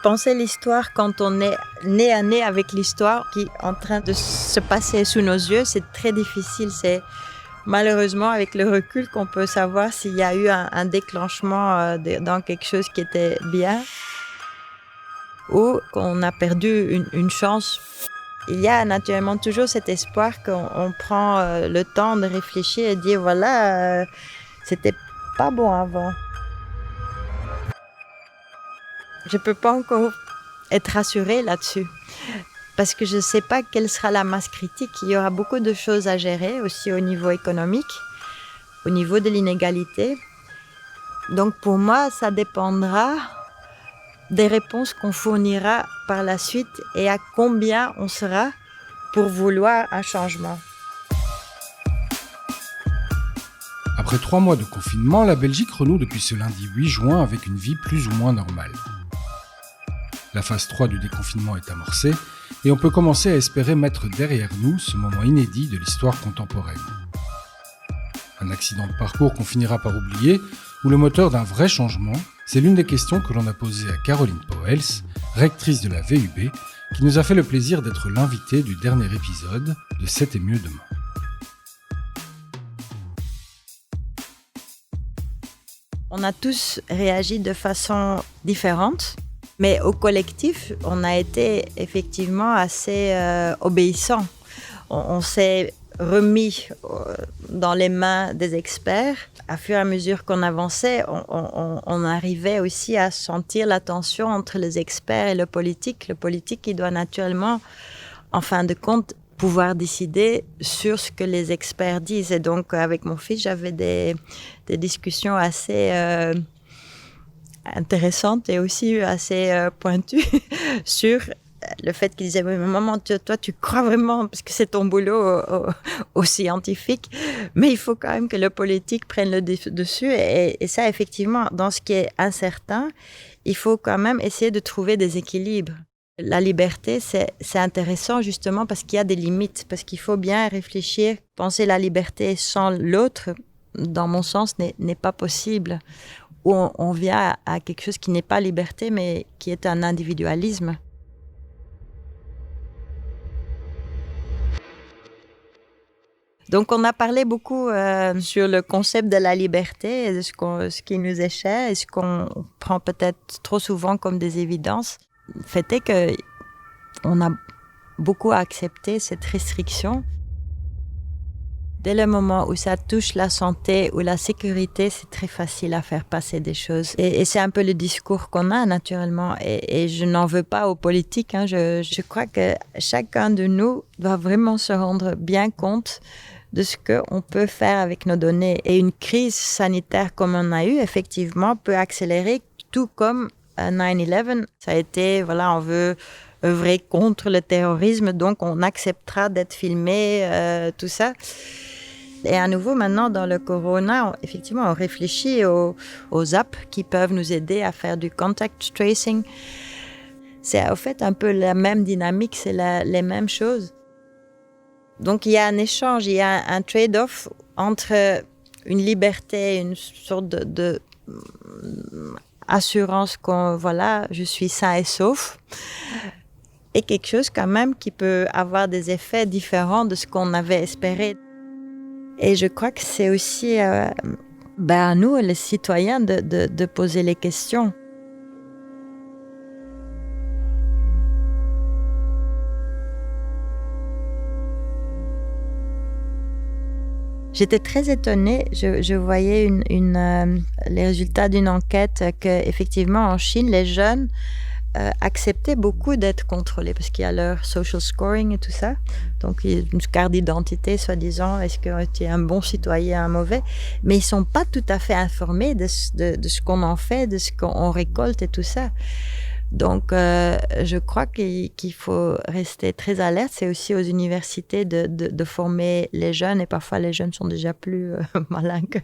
Penser l'histoire quand on est nez à nez avec l'histoire qui est en train de se passer sous nos yeux, c'est très difficile. C'est malheureusement avec le recul qu'on peut savoir s'il y a eu un déclenchement dans quelque chose qui était bien ou qu'on a perdu une chance. Il y a naturellement toujours cet espoir qu'on prend le temps de réfléchir et dire voilà, c'était pas bon avant. Je peux pas encore être rassurée là-dessus parce que je ne sais pas quelle sera la masse critique. Il y aura beaucoup de choses à gérer aussi au niveau économique, au niveau de l'inégalité. Donc pour moi, ça dépendra des réponses qu'on fournira par la suite et à combien on sera pour vouloir un changement. Après 3 mois de confinement, la Belgique renoue depuis ce lundi 8 juin avec une vie plus ou moins normale. La phase 3 du déconfinement est amorcée et on peut commencer à espérer mettre derrière nous ce moment inédit de l'histoire contemporaine. Un accident de parcours qu'on finira par oublier ou le moteur d'un vrai changement, c'est l'une des questions que l'on a posées à Caroline Pauwels, rectrice de la VUB, qui nous a fait le plaisir d'être l'invitée du dernier épisode de C'était mieux demain. On a tous réagi de façon différente. Mais au collectif, on a été effectivement assez obéissants. On s'est remis dans les mains des experts. À fur et à mesure qu'on avançait, on arrivait aussi à sentir la tension entre les experts et le politique. Le politique, il doit naturellement, en fin de compte, pouvoir décider sur ce que les experts disent. Et donc, avec mon fils, j'avais des discussions assez intéressante et aussi assez pointue sur le fait qu'il disait « Maman, toi, tu crois vraiment, parce que c'est ton boulot au scientifique, mais il faut quand même que le politique prenne le dessus. » Et ça, effectivement, dans ce qui est incertain, il faut quand même essayer de trouver des équilibres. La liberté, c'est intéressant justement parce qu'il y a des limites, parce qu'il faut bien réfléchir. Penser la liberté sans l'autre, dans mon sens, n'est pas possible. Où on vient à quelque chose qui n'est pas liberté, mais qui est un individualisme. Donc, on a parlé beaucoup sur le concept de la liberté, et de ce qui nous est cher et ce qu'on prend peut-être trop souvent comme des évidences. Le fait est qu'on a beaucoup accepté cette restriction. Dès le moment où ça touche la santé ou la sécurité, c'est très facile à faire passer des choses. Et c'est un peu le discours qu'on a naturellement. Et je n'en veux pas aux politiques. Je crois que chacun de nous doit vraiment se rendre bien compte de ce qu'on peut faire avec nos données. Et une crise sanitaire comme on a eu, effectivement, peut accélérer, tout comme 9/11. Ça a été, voilà, on veut œuvrer contre le terrorisme, donc on acceptera d'être filmé, tout ça. Et à nouveau, maintenant, dans le corona, effectivement, on réfléchit aux apps qui peuvent nous aider à faire du contact tracing. C'est au fait un peu la même dynamique, c'est les mêmes choses. Donc, il y a un échange, il y a un trade-off entre une liberté, une sorte de assurance qu'on, voilà, je suis sain et sauf, et quelque chose quand même qui peut avoir des effets différents de ce qu'on avait espéré. Et je crois que c'est aussi à nous, les citoyens, de poser les questions. J'étais très étonnée, je voyais les résultats d'une enquête qu'effectivement en Chine, les jeunes acceptaient beaucoup d'être contrôlés parce qu'il y a leur social scoring et tout ça. Donc, il y a une carte d'identité, soi-disant, est-ce que tu es un bon citoyen, un mauvais. Mais ils ne sont pas tout à fait informés de ce qu'on en fait, de ce qu'on récolte et tout ça. Donc, je crois qu'il faut rester très alerte. C'est aussi aux universités de former les jeunes. Et parfois, les jeunes sont déjà plus malins que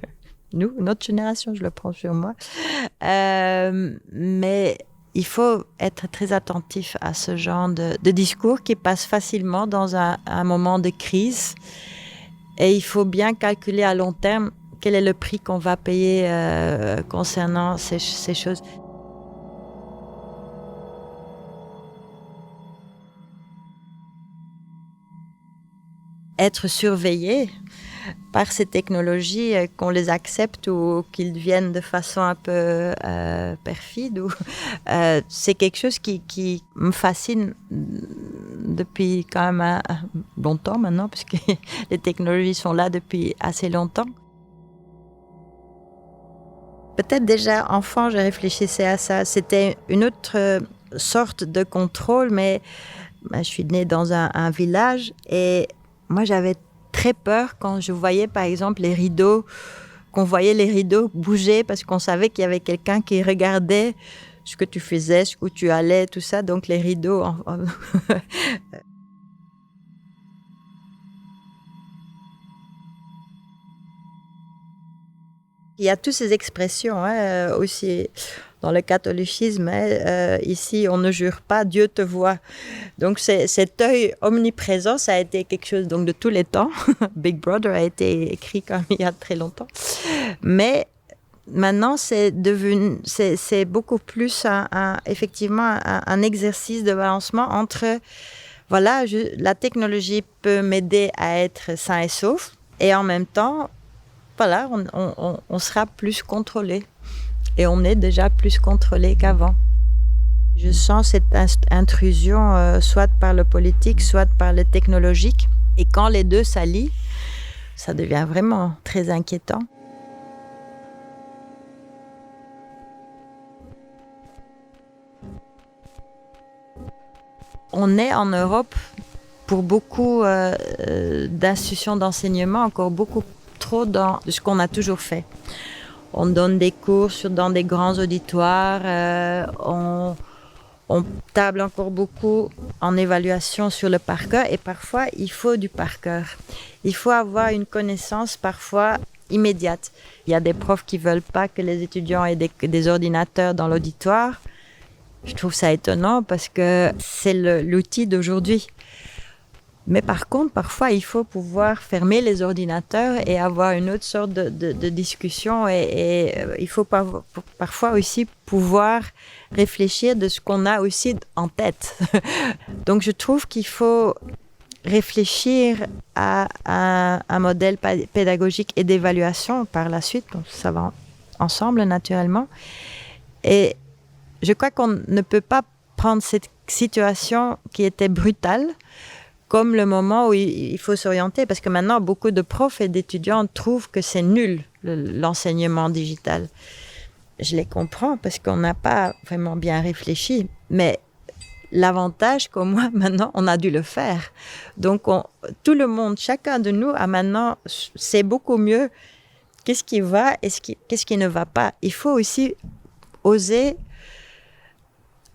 nous. Notre génération, je le prends sur moi. Mais il faut être très attentif à ce genre de discours qui passe facilement dans un moment de crise. Et il faut bien calculer à long terme quel est le prix qu'on va payer concernant ces choses. être surveillés par ces technologies, qu'on les accepte ou qu'ils viennent de façon un peu perfide. C'est quelque chose qui me fascine depuis quand même longtemps maintenant, parce que les technologies sont là depuis assez longtemps. Peut-être déjà enfant, je réfléchissais à ça. C'était une autre sorte de contrôle, mais je suis née dans un village et moi j'avais très peur quand je voyais par exemple qu'on voyait les rideaux bouger parce qu'on savait qu'il y avait quelqu'un qui regardait ce que tu faisais, où tu allais, tout ça. Donc les rideaux... Il y a toutes ces expressions aussi dans le catholicisme. Ici, on ne jure pas, Dieu te voit. Donc cet œil omniprésent, ça a été quelque chose donc, de tous les temps. Big Brother a été écrit quand même il y a très longtemps. Mais maintenant, c'est beaucoup plus effectivement un exercice de balancement entre, voilà, la technologie peut m'aider à être sain et sauf, et en même temps, voilà, on sera plus contrôlé. Et on est déjà plus contrôlé qu'avant. Je sens cette intrusion soit par le politique, soit par le technologique. Et quand les deux s'allient, ça devient vraiment très inquiétant. On est en Europe, pour beaucoup d'institutions d'enseignement, encore beaucoup trop dans ce qu'on a toujours fait. On donne des cours dans des grands auditoires, on table encore beaucoup en évaluation sur le par cœur et parfois il faut du par cœur. Il faut avoir une connaissance parfois immédiate. Il y a des profs qui ne veulent pas que les étudiants aient des ordinateurs dans l'auditoire. Je trouve ça étonnant parce que c'est l'outil d'aujourd'hui. Mais par contre, parfois, il faut pouvoir fermer les ordinateurs et avoir une autre sorte de discussion. Et il faut parfois aussi pouvoir réfléchir de ce qu'on a aussi en tête. Donc, je trouve qu'il faut réfléchir à un modèle pédagogique et d'évaluation par la suite. Donc, ça va ensemble, naturellement. Et je crois qu'on ne peut pas prendre cette situation qui était brutale comme le moment où il faut s'orienter, parce que maintenant, beaucoup de profs et d'étudiants trouvent que c'est nul, l'enseignement digital. Je les comprends, parce qu'on n'a pas vraiment bien réfléchi, mais l'avantage qu'au moins, maintenant, on a dû le faire. Donc, tout le monde, chacun de nous, a maintenant, sait beaucoup mieux qu'est-ce qui va et qu'est-ce qui ne va pas. Il faut aussi oser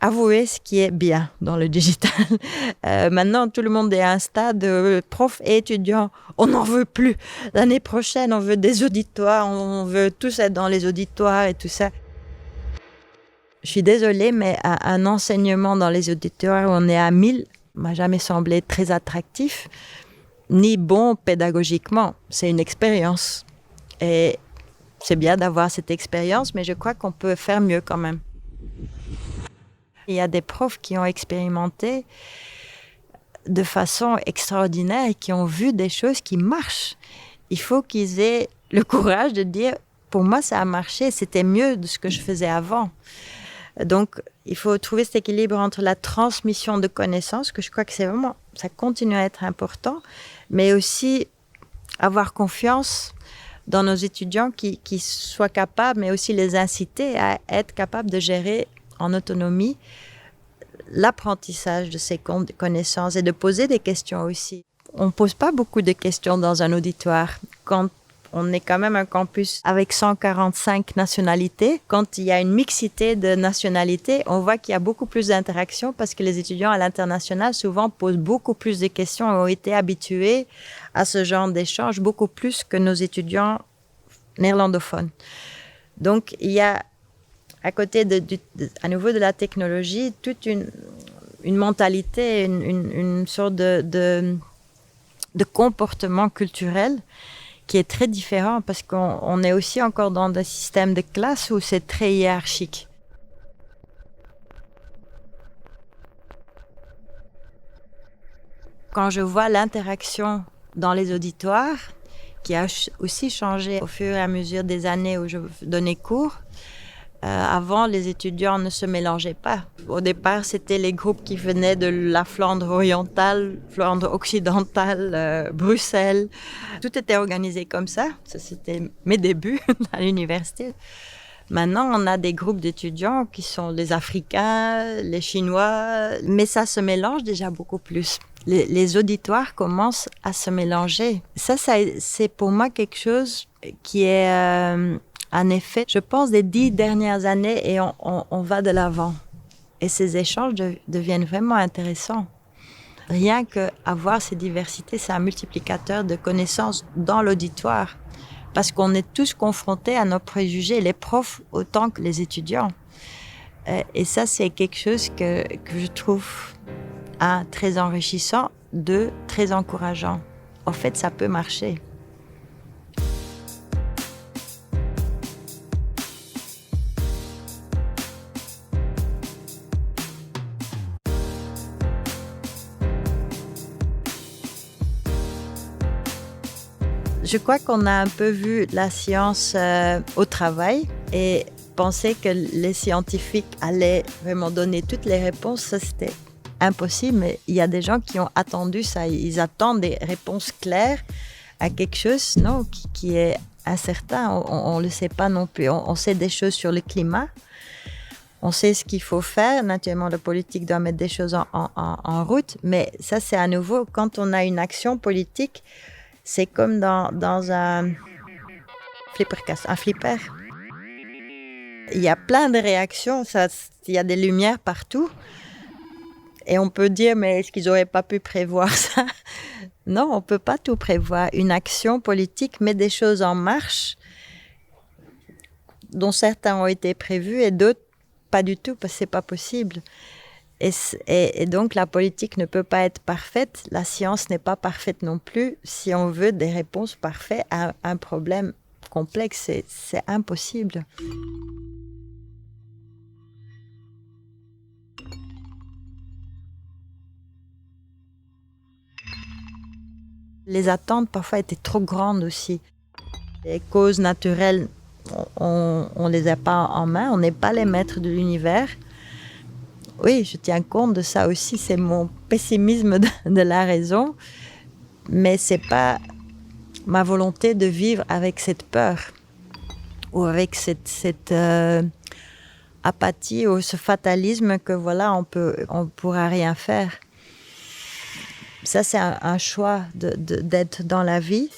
avouer ce qui est bien dans le digital. Maintenant, tout le monde est à un stade, prof et étudiants, on n'en veut plus. L'année prochaine, on veut des auditoires, on veut tous être dans les auditoires et tout ça. Je suis désolée, mais un enseignement dans les auditoires où on est à 1000 m'a jamais semblé très attractif, ni bon pédagogiquement. C'est une expérience. Et c'est bien d'avoir cette expérience, mais je crois qu'on peut faire mieux quand même. Il y a des profs qui ont expérimenté de façon extraordinaire et qui ont vu des choses qui marchent. Il faut qu'ils aient le courage de dire « pour moi, ça a marché, c'était mieux de ce que je faisais avant ». Donc, il faut trouver cet équilibre entre la transmission de connaissances, que je crois que c'est vraiment, ça continue à être important, mais aussi avoir confiance dans nos étudiants qui soient capables, mais aussi les inciter à être capables de gérer en autonomie l'apprentissage de ces connaissances et de poser des questions aussi. On ne pose pas beaucoup de questions dans un auditoire. Quand on est quand même un campus avec 145 nationalités, quand il y a une mixité de nationalités, on voit qu'il y a beaucoup plus d'interactions parce que les étudiants à l'international souvent posent beaucoup plus de questions et ont été habitués à ce genre d'échange beaucoup plus que nos étudiants néerlandophones. Donc, il y a à côté à nouveau de la technologie, toute une mentalité, une sorte de comportement culturel qui est très différent parce qu'on est aussi encore dans des systèmes de classe où c'est très hiérarchique. Quand je vois l'interaction dans les auditoires, qui a aussi changé au fur et à mesure des années où je donnais cours. Avant, les étudiants ne se mélangeaient pas. Au départ, c'était les groupes qui venaient de la Flandre orientale, Flandre occidentale, Bruxelles. Tout était organisé comme ça. Ça, c'était mes débuts à l'université. Maintenant, on a des groupes d'étudiants qui sont les Africains, les Chinois, mais ça se mélange déjà beaucoup plus. Les auditoires commencent à se mélanger. Ça c'est pour moi quelque chose qui est un effet, je pense, des 10 dernières années et on va de l'avant. Et ces échanges deviennent vraiment intéressants. Rien qu'avoir ces diversités, c'est un multiplicateur de connaissances dans l'auditoire. Parce qu'on est tous confrontés à nos préjugés, les profs autant que les étudiants. Et ça, c'est quelque chose que je trouve très enrichissant, très encourageant. En fait, ça peut marcher. Je crois qu'on a un peu vu la science au travail et penser que les scientifiques allaient vraiment donner toutes les réponses, ça c'était impossible. Mais il y a des gens qui ont attendu ça. Ils attendent des réponses claires à quelque chose qui est incertain. On ne le sait pas non plus. On sait des choses sur le climat. On sait ce qu'il faut faire. Naturellement, le politique doit mettre des choses en route. Mais ça, c'est à nouveau, quand on a une action politique, c'est comme dans un flipper. Il y a plein de réactions, il y a des lumières partout. Et on peut dire, mais est-ce qu'ils n'auraient pas pu prévoir ça? Non, on ne peut pas tout prévoir. Une action politique met des choses en marche, dont certains ont été prévus et d'autres pas du tout, parce que ce n'est pas possible. Et donc, la politique ne peut pas être parfaite. La science n'est pas parfaite non plus. Si on veut des réponses parfaites à un problème complexe, c'est impossible. Les attentes, parfois, étaient trop grandes aussi. Les causes naturelles, on ne les a pas en main. On n'est pas les maîtres de l'univers. Oui, je tiens compte de ça aussi, c'est mon pessimisme de la raison, mais ce n'est pas ma volonté de vivre avec cette peur ou avec cette apathie ou ce fatalisme que voilà, on pourra rien faire. Ça, c'est un choix d'être dans la vie.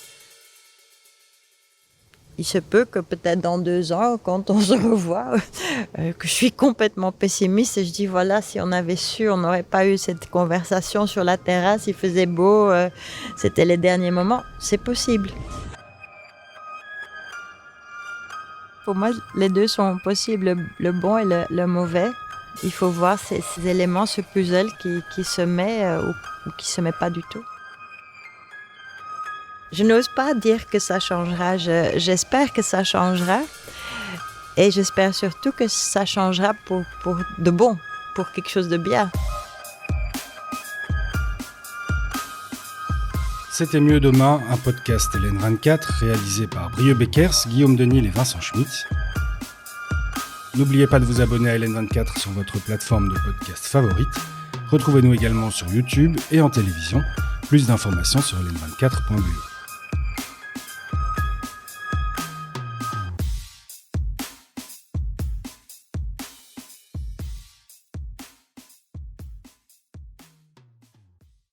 Il se peut que peut-être dans 2 ans, quand on se revoit, que je suis complètement pessimiste et je dis voilà, si on avait su, on n'aurait pas eu cette conversation sur la terrasse, il faisait beau, c'était les derniers moments. C'est possible. Pour moi, les deux sont possibles, le bon et le mauvais. Il faut voir ces éléments, ce puzzle qui se met ou qui ne se met pas du tout. Je n'ose pas dire que ça changera. J'espère que ça changera. Et j'espère surtout que ça changera pour de bon, pour quelque chose de bien. C'était Mieux demain, un podcast LN24 réalisé par Brieux Beckers, Guillaume Denil et Vincent Schmitt. N'oubliez pas de vous abonner à LN24 sur votre plateforme de podcast favorite. Retrouvez-nous également sur YouTube et en télévision. Plus d'informations sur ln24.be.